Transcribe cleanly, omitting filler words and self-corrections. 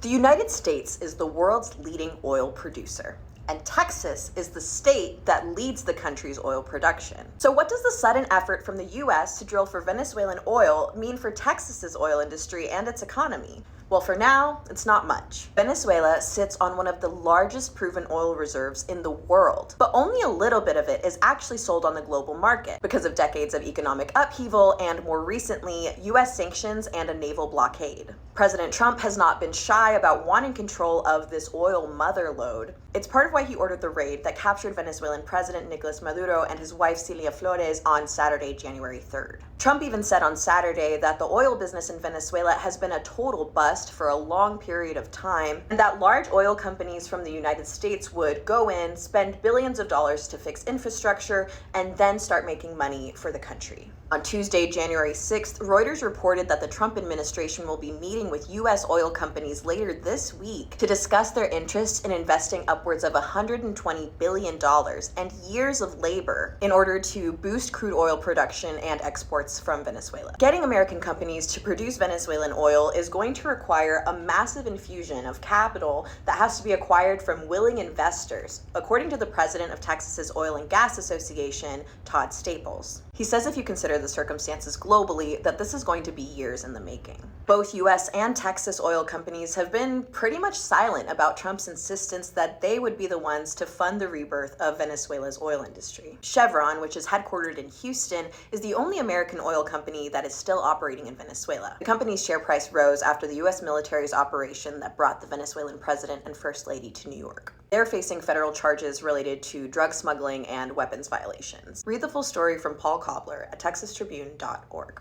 The United States is the world's leading oil producer, and Texas is the state that leads the country's oil production. So what does the sudden effort from the US to drill for Venezuelan oil mean for Texas's oil industry and its economy? Well, for now, it's not much. Venezuela sits on one of the largest proven oil reserves in the world, but only a little bit of it is actually sold on the global market because of decades of economic upheaval and, more recently, US sanctions and a naval blockade. President Trump has not been shy about wanting control of this oil motherlode. It's part of why he ordered the raid that captured Venezuelan President Nicolas Maduro and his wife Celia Flores on Saturday, January 3rd. Trump even said on Saturday that the oil business in Venezuela has been a total bust for a long period of time, and that large oil companies from the United States would go in, spend billions of dollars to fix infrastructure, and then start making money for the country. On Tuesday, January 6th, Reuters reported that the Trump administration will be meeting with U.S. oil companies later this week to discuss their interest in investing upwards of $120 billion and years of labor in order to boost crude oil production and exports from Venezuela. Getting American companies to produce Venezuelan oil is going to require a massive infusion of capital that has to be acquired from willing investors, according to the president of Texas's Oil and Gas Association, Todd Staples. He says if you consider the circumstances globally, that this is going to be years in the making. Both U.S. and Texas oil companies have been pretty much silent about Trump's insistence that they would be the ones to fund the rebirth of Venezuela's oil industry. Chevron, which is headquartered in Houston, is the only American oil company that is still operating in Venezuela. The company's share price rose after the U.S. military's operation that brought the Venezuelan president and first lady to New York. They're facing federal charges related to drug smuggling and weapons violations. Read the full story from Paul Cobbler at texastribune.org.